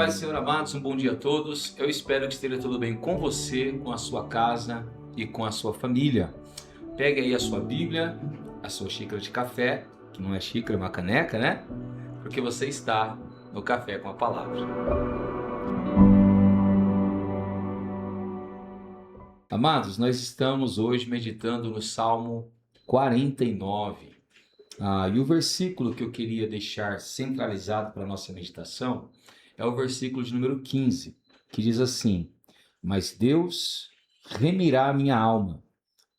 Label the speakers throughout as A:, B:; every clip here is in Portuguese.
A: paz do Senhor, amados, um bom dia a todos. Eu espero que esteja tudo bem com você, com a sua casa e com a sua família. Pegue aí a sua Bíblia, a sua xícara de café, que não é xícara, é uma caneca, né? Porque você está no Café com a Palavra. Amados, nós estamos hoje meditando no Salmo 49. E o versículo que eu queria deixar centralizado para a nossa meditação é o versículo de número 15, que diz assim: Mas Deus remirá a minha alma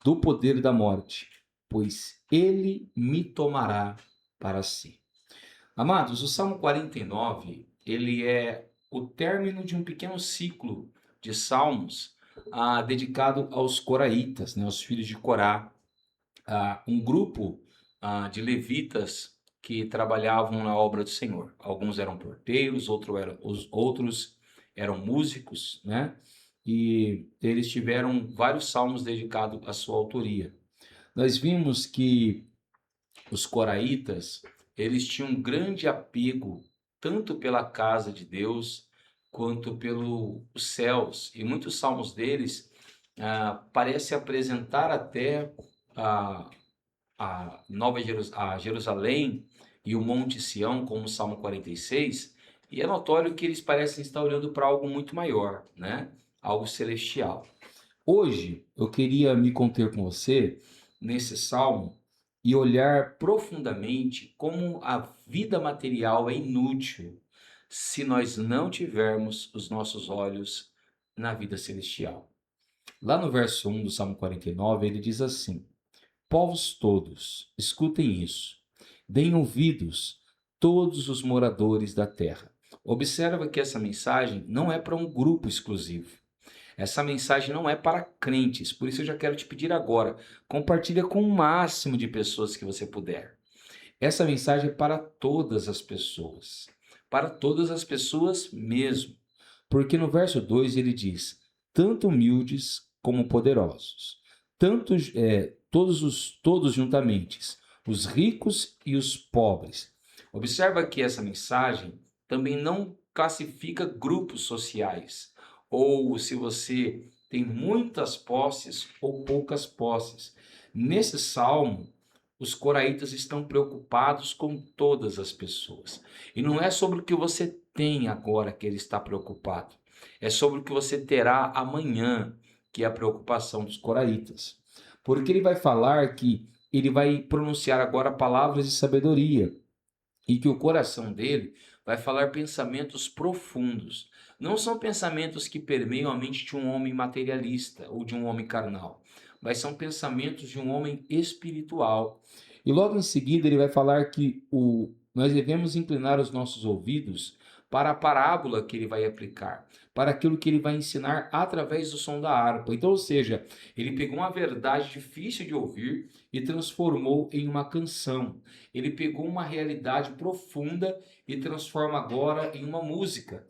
A: do poder da morte, pois Ele me tomará para si. Amados, o Salmo 49, ele é o término de um pequeno ciclo de salmos dedicado aos coraitas, né, aos filhos de Corá, um grupo de levitas que trabalhavam na obra do Senhor. Alguns eram porteiros, outros eram músicos, né? E eles tiveram vários salmos dedicados à sua autoria. Nós vimos que os coraitas, eles tinham um grande apego tanto pela casa de Deus quanto pelos céus. E muitos salmos deles parece apresentar até a Jerusalém e o Monte Sião, como o Salmo 46, e é notório que eles parecem estar olhando para algo muito maior, né? Algo celestial. Hoje eu queria me conter com você nesse salmo e olhar profundamente como a vida material é inútil se nós não tivermos os nossos olhos na vida celestial. Lá no verso 1 do Salmo 49, ele diz assim: Povos todos, escutem isso. Deem ouvidos, todos os moradores da terra. Observa que essa mensagem não é para um grupo exclusivo. Essa mensagem não é para crentes, por isso eu já quero te pedir agora, compartilha com o máximo de pessoas que você puder. Essa mensagem é para todas as pessoas mesmo. Porque no verso 2 ele diz, tanto humildes como poderosos, todos juntamente, os ricos e os pobres. Observa que essa mensagem também não classifica grupos sociais, ou se você tem muitas posses ou poucas posses. Nesse salmo, os coraitas estão preocupados com todas as pessoas. E não é sobre o que você tem agora que ele está preocupado. É sobre o que você terá amanhã, que é a preocupação dos coraitas. Porque ele vai falar que ele vai pronunciar agora palavras de sabedoria e que o coração dele vai falar pensamentos profundos. Não são pensamentos que permeiam a mente de um homem materialista ou de um homem carnal, mas são pensamentos de um homem espiritual. E logo em seguida ele vai falar que nós devemos inclinar os nossos ouvidos para a parábola que ele vai aplicar, para aquilo que ele vai ensinar através do som da harpa. Então, ou seja, ele pegou uma verdade difícil de ouvir e transformou em uma canção. Ele pegou uma realidade profunda e transforma agora em uma música.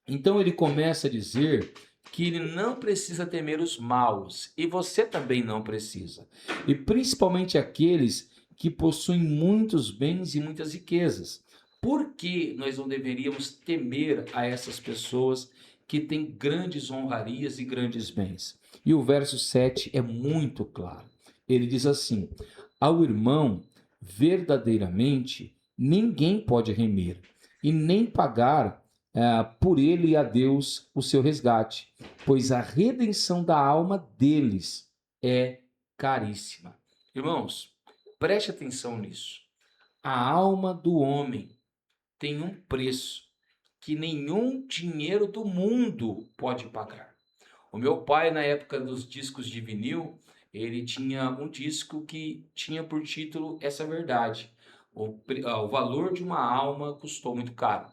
A: Então ele começa a dizer que ele não precisa temer os maus, e você também não precisa. E principalmente aqueles que possuem muitos bens e muitas riquezas. Por que nós não deveríamos temer a essas pessoas que têm grandes honrarias e grandes bens? E o verso 7 é muito claro. Ele diz assim: Ao irmão, verdadeiramente, ninguém pode remir, e nem pagar por ele a Deus o seu resgate, pois a redenção da alma deles é caríssima. Irmãos, preste atenção nisso. A alma do homem tem um preço que nenhum dinheiro do mundo pode pagar. O meu pai, na época dos discos de vinil, ele tinha um disco que tinha por título essa verdade. O valor de uma alma custou muito caro.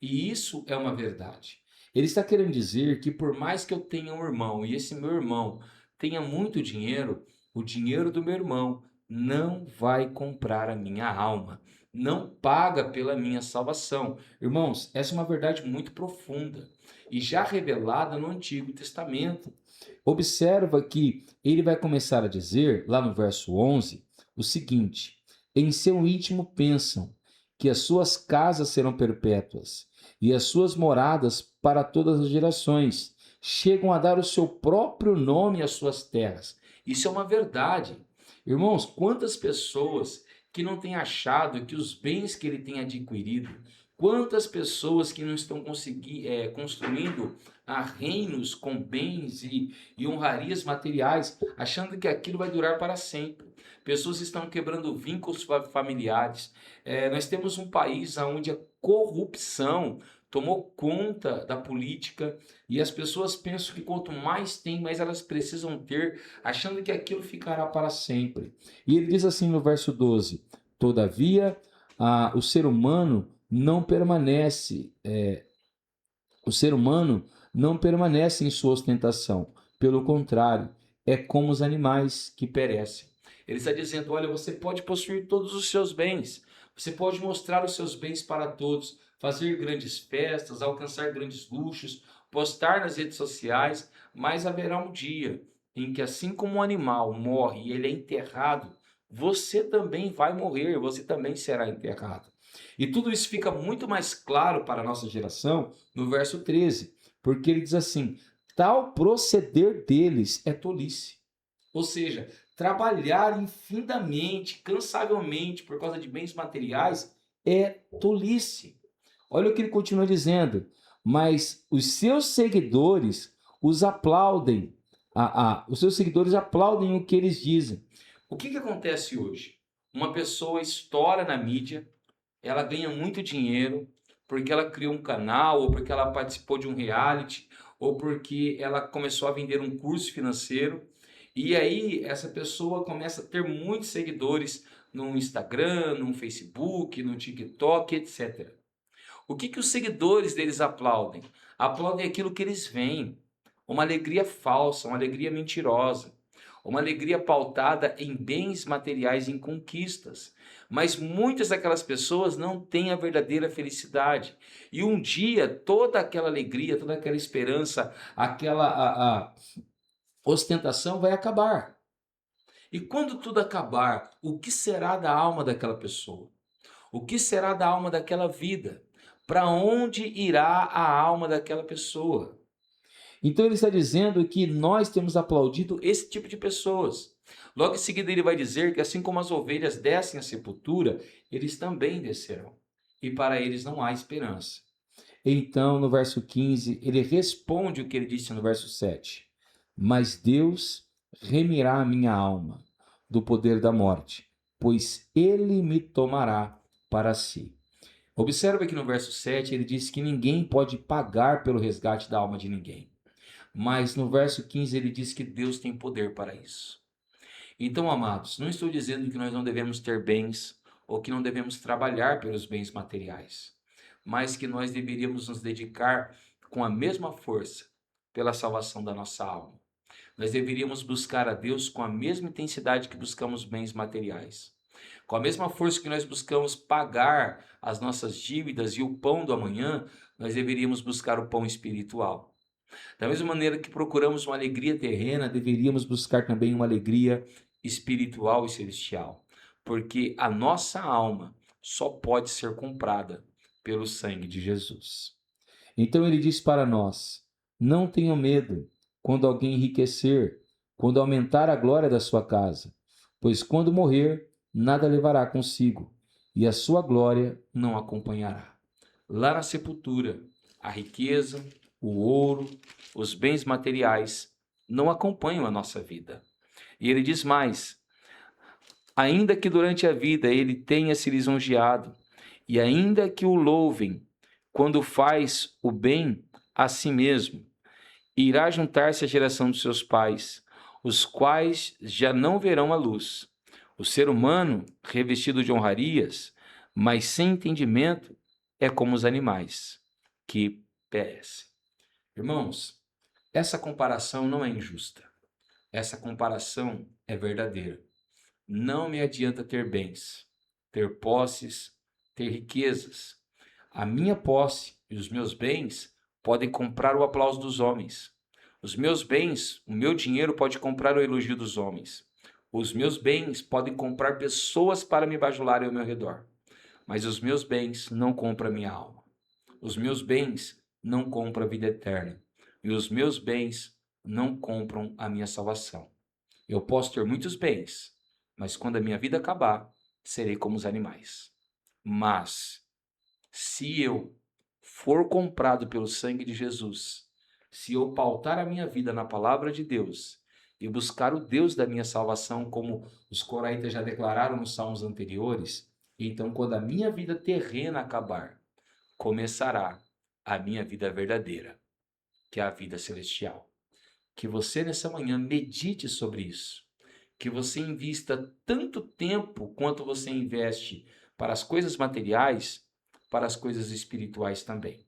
A: E isso é uma verdade. Ele está querendo dizer que por mais que eu tenha um irmão e esse meu irmão tenha muito dinheiro, o dinheiro do meu irmão não vai comprar a minha alma, não paga pela minha salvação. Irmãos, essa é uma verdade muito profunda e já revelada no Antigo Testamento. Observa que ele vai começar a dizer, lá no verso 11, o seguinte: em seu íntimo pensam, que as suas casas serão perpétuas e as suas moradas para todas as gerações. Chegam a dar o seu próprio nome às suas terras. Isso é uma verdade. Irmãos, quantas pessoas que não têm achado que os bens que ele tem adquirido, quantas pessoas que não estão construindo reinos com bens e honrarias materiais, achando que aquilo vai durar para sempre. Pessoas estão quebrando vínculos familiares. Nós temos um país onde a corrupção tomou conta da política e as pessoas pensam que quanto mais tem, mais elas precisam ter, achando que aquilo ficará para sempre. E ele diz assim no verso 12: todavia, o ser humano não permanece, em sua ostentação. Pelo contrário, é como os animais que perecem. Ele está dizendo: olha, você pode possuir todos os seus bens, você pode mostrar os seus bens para todos, fazer grandes festas, alcançar grandes luxos, postar nas redes sociais, mas haverá um dia em que, assim como um animal morre e ele é enterrado, você também vai morrer, você também será enterrado. E tudo isso fica muito mais claro para a nossa geração no verso 13, porque ele diz assim: tal proceder deles é tolice. Ou seja, trabalhar infinitamente, cansavelmente por causa de bens materiais é tolice. Olha o que ele continua dizendo: mas os seus seguidores os aplaudem. Os seus seguidores aplaudem o que eles dizem. O que acontece hoje? Uma pessoa estoura na mídia, ela ganha muito dinheiro porque ela criou um canal, ou porque ela participou de um reality, ou porque ela começou a vender um curso financeiro. E aí essa pessoa começa a ter muitos seguidores no Instagram, no Facebook, no TikTok, etc. O que os seguidores deles aplaudem? Aplaudem aquilo que eles veem. Uma alegria falsa, uma alegria mentirosa. Uma alegria pautada em bens materiais, em conquistas. Mas muitas daquelas pessoas não têm a verdadeira felicidade. E um dia toda aquela alegria, toda aquela esperança, aquela ostentação vai acabar. E quando tudo acabar, o que será da alma daquela pessoa? O que será da alma daquela vida? Para onde irá a alma daquela pessoa? Então ele está dizendo que nós temos aplaudido esse tipo de pessoas. Logo em seguida ele vai dizer que assim como as ovelhas descem à sepultura, eles também descerão. E para eles não há esperança. Então, no verso 15, ele responde o que ele disse no verso 7. Mas Deus remirá a minha alma do poder da morte, pois ele me tomará para si. Observa que no verso 7 ele diz que ninguém pode pagar pelo resgate da alma de ninguém. Mas no verso 15 ele diz que Deus tem poder para isso. Então, amados, não estou dizendo que nós não devemos ter bens ou que não devemos trabalhar pelos bens materiais, mas que nós deveríamos nos dedicar com a mesma força pela salvação da nossa alma. Nós deveríamos buscar a Deus com a mesma intensidade que buscamos bens materiais. Com a mesma força que nós buscamos pagar as nossas dívidas e o pão do amanhã, nós deveríamos buscar o pão espiritual. Da mesma maneira que procuramos uma alegria terrena, deveríamos buscar também uma alegria espiritual e celestial, porque a nossa alma só pode ser comprada pelo sangue de Jesus. Então ele diz para nós: não tenham medo quando alguém enriquecer, quando aumentar a glória da sua casa, pois quando morrer, nada levará consigo, e a sua glória não acompanhará. Lá na sepultura, a riqueza, o ouro, os bens materiais não acompanham a nossa vida. E ele diz mais: ainda que durante a vida ele tenha se lisonjeado, e ainda que o louvem quando faz o bem a si mesmo, irá juntar-se à geração dos seus pais, os quais já não verão a luz. O ser humano, revestido de honrarias, mas sem entendimento, é como os animais que perecem. Irmãos, essa comparação não é injusta. Essa comparação é verdadeira. Não me adianta ter bens, ter posses, ter riquezas. A minha posse e os meus bens podem comprar o aplauso dos homens. Os meus bens, o meu dinheiro pode comprar o elogio dos homens. Os meus bens podem comprar pessoas para me bajularem ao meu redor. mas os meus bens não compram a minha alma. Os meus bens não compram a vida eterna. E os meus bens não compram a minha salvação. Eu posso ter muitos bens, mas quando a minha vida acabar, serei como os animais. Mas, se eu for comprado pelo sangue de Jesus, se eu pautar a minha vida na palavra de Deus e buscar o Deus da minha salvação, como os coraitas já declararam nos salmos anteriores, então quando a minha vida terrena acabar, começará a minha vida verdadeira, que é a vida celestial. Que você nessa manhã medite sobre isso. Que você invista tanto tempo quanto você investe para as coisas materiais, para as coisas espirituais também.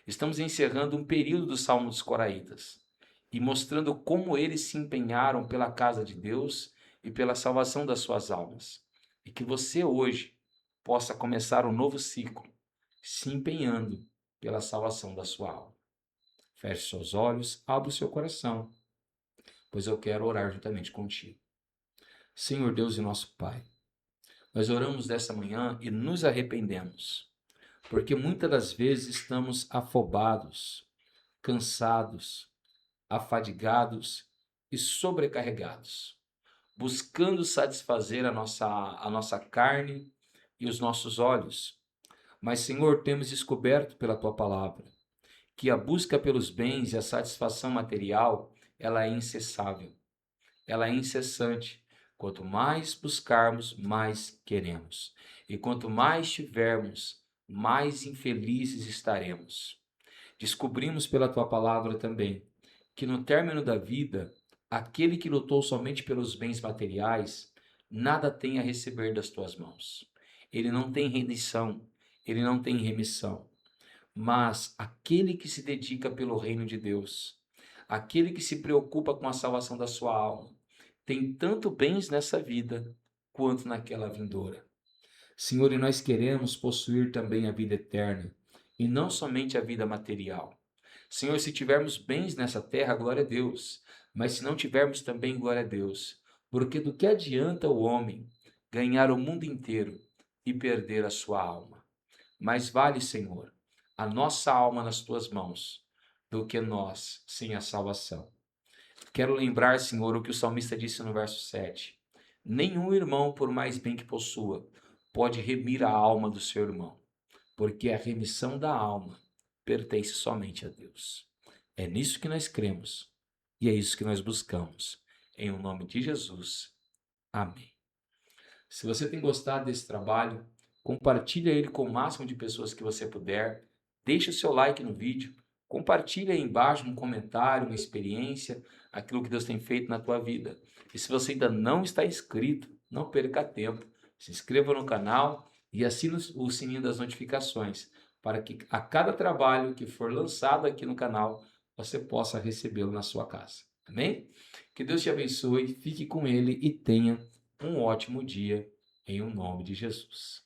A: Estamos encerrando um período do Salmo dos Coraitas e mostrando como eles se empenharam pela casa de Deus e pela salvação das suas almas. E que você hoje possa começar um novo ciclo, se empenhando pela salvação da sua alma. Feche seus olhos, abra o seu coração, pois eu quero orar juntamente contigo. Senhor Deus e nosso Pai, nós oramos dessa manhã e nos arrependemos, porque muitas das vezes estamos afobados, cansados, afadigados e sobrecarregados, buscando satisfazer a nossa carne e os nossos olhos. Mas, Senhor, temos descoberto pela Tua palavra que a busca pelos bens e a satisfação material, ela é incessável, ela é incessante. Quanto mais buscarmos, mais queremos. E quanto mais tivermos, mais infelizes estaremos. Descobrimos pela tua palavra também que no término da vida, aquele que lutou somente pelos bens materiais, nada tem a receber das tuas mãos. Ele não tem rendição, ele não tem remissão. Mas aquele que se dedica pelo reino de Deus, aquele que se preocupa com a salvação da sua alma, tem tanto bens nessa vida quanto naquela vindoura. Senhor, e nós queremos possuir também a vida eterna, e não somente a vida material. Senhor, se tivermos bens nessa terra, glória a Deus, mas se não tivermos também, glória a Deus, porque do que adianta o homem ganhar o mundo inteiro e perder a sua alma? Mais vale, Senhor, a nossa alma nas tuas mãos do que nós sem a salvação. Quero lembrar, Senhor, o que o salmista disse no verso 7. Nenhum irmão, por mais bem que possua, pode remir a alma do seu irmão, porque a remissão da alma pertence somente a Deus. É nisso que nós cremos e é isso que nós buscamos. Em o nome de Jesus. Amém. Se você tem gostado desse trabalho, compartilhe ele com o máximo de pessoas que você puder. Deixe o seu like no vídeo. Compartilhe aí embaixo um comentário, uma experiência, aquilo que Deus tem feito na tua vida. E se você ainda não está inscrito, não perca tempo. Se inscreva no canal e assine o sininho das notificações, para que a cada trabalho que for lançado aqui no canal, você possa recebê-lo na sua casa. Amém? Que Deus te abençoe, fique com Ele e tenha um ótimo dia, em o nome de Jesus.